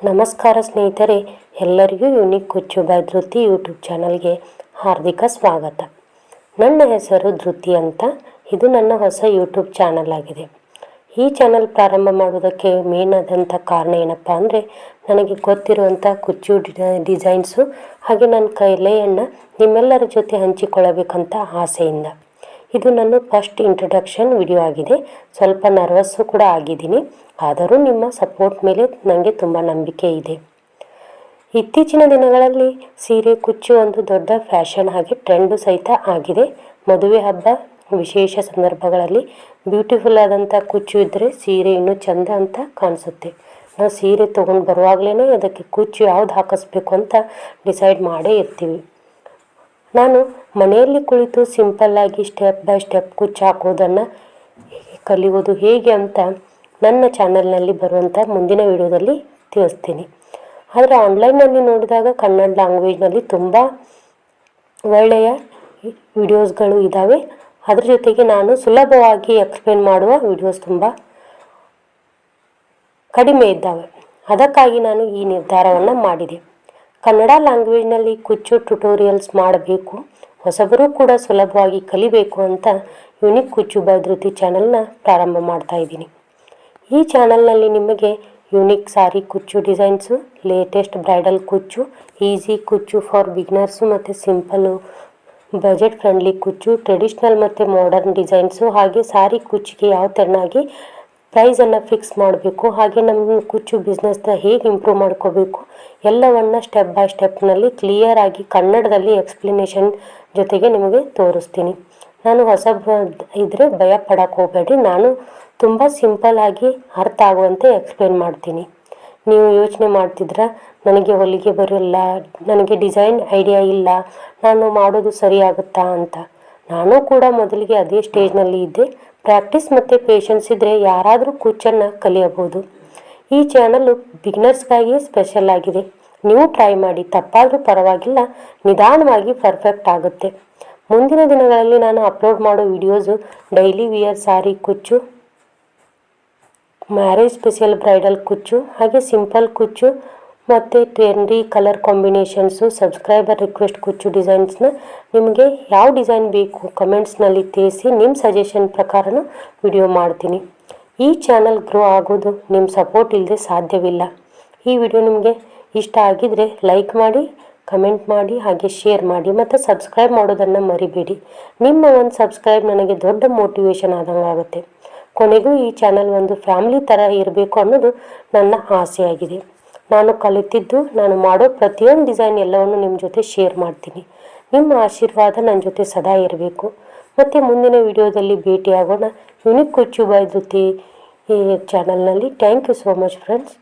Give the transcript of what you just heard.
ನಮಸ್ಕಾರ ಸ್ನೇಹಿತರೆ, ಎಲ್ಲರಿಗೂ ಯೂನಿಕ್ ಕುಚ್ಚು ಬೈ ಧೃತಿ ಯೂಟ್ಯೂಬ್ ಚಾನಲ್ಗೆ ಹಾರ್ದಿಕ ಸ್ವಾಗತ. ನನ್ನ ಹೆಸರು ಧೃತಿ ಅಂತ. ಇದು ನನ್ನ ಹೊಸ ಯೂಟ್ಯೂಬ್ ಚಾನಲ್ ಆಗಿದೆ. ಈ ಚಾನಲ್ ಪ್ರಾರಂಭ ಮಾಡುವುದಕ್ಕೆ ಮೇನ್ ಆದಂಥ ಕಾರಣ ಏನಪ್ಪ ಅಂದರೆ, ನನಗೆ ಗೊತ್ತಿರುವಂಥ ಕುಚ್ಚು ಡಿಸೈನ್ಸು ಹಾಗೆ ನನ್ನ ಕಲೆಯನ್ನು ನಿಮ್ಮೆಲ್ಲರ ಜೊತೆ ಹಂಚಿಕೊಳ್ಳಬೇಕಂತ ಆಸೆಯಿಂದ. ಇದು ನನ್ನ ಫಸ್ಟ್ ಇಂಟ್ರಡಕ್ಷನ್ ವಿಡಿಯೋ ಆಗಿದೆ. ಸ್ವಲ್ಪ ನರ್ವಸ್ಸು ಕೂಡ ಆಗಿದ್ದೀನಿ, ಆದರೂ ನಿಮ್ಮ ಸಪೋರ್ಟ್ ಮೇಲೆ ನನಗೆ ತುಂಬ ನಂಬಿಕೆ ಇದೆ. ಇತ್ತೀಚಿನ ದಿನಗಳಲ್ಲಿ ಸೀರೆ ಕುಚ್ಚು ಒಂದು ದೊಡ್ಡ ಫ್ಯಾಷನ್ ಹಾಗೆ ಟ್ರೆಂಡು ಸಹಿತ ಆಗಿದೆ. ಮದುವೆ ಹಬ್ಬ ವಿಶೇಷ ಸಂದರ್ಭಗಳಲ್ಲಿ ಬ್ಯೂಟಿಫುಲ್ ಆದಂಥ ಕುಚ್ಚು ಇದ್ದರೆ ಸೀರೆ ಇನ್ನೂ ಚೆಂದ ಅಂತ ಕಾಣಿಸುತ್ತೆ. ನಾವು ಸೀರೆ ತೊಗೊಂಡು ಬರುವಾಗಲೇ ಅದಕ್ಕೆ ಕುಚ್ಚು ಯಾವ್ದು ಹಾಕಿಸ್ಬೇಕು ಅಂತ ಡಿಸೈಡ್ ಮಾಡೇ ಇರ್ತೀವಿ. ನಾನು ಮನೆಯಲ್ಲಿ ಕುಳಿತು ಸಿಂಪಲ್ಲಾಗಿ ಸ್ಟೆಪ್ ಬೈ ಸ್ಟೆಪ್ ಕುಚ್ಚು ಹಾಕೋದನ್ನು ಕಲಿಯೋದು ಹೇಗೆ ಅಂತ ನನ್ನ ಚಾನಲ್ನಲ್ಲಿ ಬರುವಂಥ ಮುಂದಿನ ವಿಡಿಯೋದಲ್ಲಿ ತಿಳಿಸ್ತೀನಿ. ಆದರೆ ಆನ್ಲೈನ್ನಲ್ಲಿ ನೋಡಿದಾಗ ಕನ್ನಡ ಲ್ಯಾಂಗ್ವೇಜ್ನಲ್ಲಿ ತುಂಬ ಒಳ್ಳೆಯ ವಿಡಿಯೋಸ್ಗಳು ಇದ್ದಾವೆ. ಅದ್ರ ಜೊತೆಗೆ ನಾನು ಸುಲಭವಾಗಿ ಎಕ್ಸ್ಪ್ಲೇನ್ ಮಾಡುವ ವಿಡಿಯೋಸ್ ತುಂಬ ಕಡಿಮೆ ಇದ್ದಾವೆ. ಅದಕ್ಕಾಗಿ ನಾನು ಈ ನಿರ್ಧಾರವನ್ನು ಮಾಡಿದೆ. ಕನ್ನಡ ಲ್ಯಾಂಗ್ವೇಜ್ನಲ್ಲಿ ಕುಚ್ಚು ಟ್ಯುಟೋರಿಯಲ್ಸ್ ಮಾಡಬೇಕು, ಹೊಸಬರು ಕೂಡ ಸುಲಭವಾಗಿ ಕಲಿಬೇಕು ಅಂತ ಯೂನಿಕ್ ಕುಚ್ಚು ಬೈ ಧೃತಿ ಚಾನಲ್ನ ಪ್ರಾರಂಭ ಮಾಡ್ತಾ ಇದ್ದೀನಿ. ಈ ಚಾನಲ್ನಲ್ಲಿ ನಿಮಗೆ ಯೂನಿಕ್ ಸಾರಿ ಕುಚ್ಚು ಡಿಸೈನ್ಸು, ಲೇಟೆಸ್ಟ್ ಬ್ರೈಡಲ್ ಕುಚ್ಚು, ಈಸಿ ಕುಚ್ಚು ಫಾರ್ ಬಿಗಿನರ್ಸು ಮತ್ತು ಸಿಂಪಲ್ಲು ಬಜೆಟ್ ಫ್ರೆಂಡ್ಲಿ ಕುಚ್ಚು, ಟ್ರೆಡಿಷ್ನಲ್ ಮತ್ತು ಮಾಡರ್ನ್ ಡಿಸೈನ್ಸು, ಹಾಗೆ ಸಾರಿ ಕುಚ್ಚಿಗೆ ಯಾವ ತೆರನಾಗಿ ಪ್ರೈಸನ್ನು ಫಿಕ್ಸ್ ಮಾಡಬೇಕು, ಹಾಗೆ ನಮ್ಮ ಕುಚ್ಚು ಬಿಸ್ನೆಸ್ನ ಹೇಗೆ ಇಂಪ್ರೂವ್ ಮಾಡ್ಕೋಬೇಕು ಎಲ್ಲವನ್ನು ಸ್ಟೆಪ್ ಬೈ ಸ್ಟೆಪ್ನಲ್ಲಿ ಕ್ಲಿಯರ್ ಆಗಿ ಕನ್ನಡದಲ್ಲಿ ಎಕ್ಸ್ಪ್ಲನೇಷನ್ ಜೊತೆಗೆ ನಿಮಗೆ ತೋರಿಸ್ತೀನಿ. ನಾನು ಹೊಸಬ ಇದ್ದರೆ ಭಯ ಪಡೋಕ್ಕೆ ಹೋಗಬೇಡಿ. ನಾನು ತುಂಬ ಸಿಂಪಲ್ಲಾಗಿ ಅರ್ಥ ಆಗುವಂತೆ ಎಕ್ಸ್ಪ್ಲೇನ್ ಮಾಡ್ತೀನಿ. ನೀವು ಯೋಚನೆ ಮಾಡ್ತಿದ್ರೆ ನನಗೆ ಹೊಲಿಗೆ ಬರೋಲ್ಲ, ನನಗೆ ಡಿಸೈನ್ ಐಡಿಯಾ ಇಲ್ಲ, ನಾನು ಮಾಡೋದು ಸರಿಯಾಗುತ್ತಾ ಅಂತ. ನಾನು ಕೂಡ ಮೊದಲಿಗೆ ಅದೇ ಸ್ಟೇಜ್ನಲ್ಲಿ ಇದ್ದೆ. ಪ್ರಾಕ್ಟೀಸ್ ಮತ್ತು ಪೇಷನ್ಸ್ ಇದ್ದರೆ ಯಾರಾದರೂ ಕುಚ್ಚನ್ನು ಕಲಿಯಬಹುದು. ಈ ಚಾನಲ್ಲು ಬಿಗಿನರ್ಸ್ಗಾಗಿ ಸ್ಪೆಷಲ್ ಆಗಿದೆ. ನೀವು ಟ್ರೈ ಮಾಡಿ, ತಪ್ಪಾದರೂ ಪರವಾಗಿಲ್ಲ, ನಿಧಾನವಾಗಿ ಪರ್ಫೆಕ್ಟ್ ಆಗುತ್ತೆ. ಮುಂದಿನ ದಿನಗಳಲ್ಲಿ ನಾನು ಅಪ್ಲೋಡ್ ಮಾಡೋ ವಿಡಿಯೋಸು ಡೈಲಿ ವಿಯರ್ ಸಾರಿ ಕುಚ್ಚು, ಮ್ಯಾರೇಜ್ ಸ್ಪೆಷಲ್ ಬ್ರೈಡಲ್ ಕುಚ್ಚು, ಹಾಗೆ ಸಿಂಪಲ್ ಕುಚ್ಚು ಮತ್ತು trendy colour combinations, subscriber request ಕುಚ್ಚು ಡಿಸೈನ್ಸ್ನ ನಿಮಗೆ ಯಾವ ಡಿಸೈನ್ ಬೇಕು ಕಮೆಂಟ್ಸ್ನಲ್ಲಿ ತಿಳಿಸಿ. ನಿಮ್ಮ ಸಜೆಷನ್ ಪ್ರಕಾರನೂ ವಿಡಿಯೋ ಮಾಡ್ತೀನಿ. ಈ ಚಾನಲ್ ಗ್ರೋ ಆಗೋದು ನಿಮ್ಮ ಸಪೋರ್ಟ್ ಇಲ್ಲದೆ ಸಾಧ್ಯವಿಲ್ಲ. ಈ ವಿಡಿಯೋ ನಿಮಗೆ ಇಷ್ಟ ಆಗಿದರೆ ಲೈಕ್ ಮಾಡಿ, ಕಮೆಂಟ್ ಮಾಡಿ, ಹಾಗೆ ಶೇರ್ ಮಾಡಿ ಮತ್ತು ಸಬ್ಸ್ಕ್ರೈಬ್ ಮಾಡೋದನ್ನು ಮರಿಬೇಡಿ. ನಿಮ್ಮ ಒಂದು ಸಬ್ಸ್ಕ್ರೈಬ್ ನನಗೆ ದೊಡ್ಡ ಮೋಟಿವೇಶನ್ ಆದಂಗೆ ಆಗುತ್ತೆ. ಕೊನೆಗೂ ಈ ಚಾನಲ್ ಒಂದು ಫ್ಯಾಮಿಲಿ ಥರ ಇರಬೇಕು ಅನ್ನೋದು ನನ್ನ ಆಸೆಯಾಗಿದೆ. ನಾನು ಕಲಿತಿದ್ದು, ನಾನು ಮಾಡೋ ಪ್ರತಿಯೊಂದು ಡಿಸೈನ್ ಎಲ್ಲವನ್ನು ನಿಮ್ಮ ಜೊತೆ ಶೇರ್ ಮಾಡ್ತೀನಿ. ನಿಮ್ಮ ಆಶೀರ್ವಾದ ನನ್ನ ಜೊತೆ ಸದಾ ಇರಬೇಕು. ಮತ್ತು ಮುಂದಿನ ವಿಡಿಯೋದಲ್ಲಿ ಭೇಟಿಯಾಗೋಣ ಯೂನಿಕ್ ಕುಚ್ಚು ಬೈ ಧೃತಿ ಈ ಚಾನಲ್ನಲ್ಲಿ. Thank you so much friends.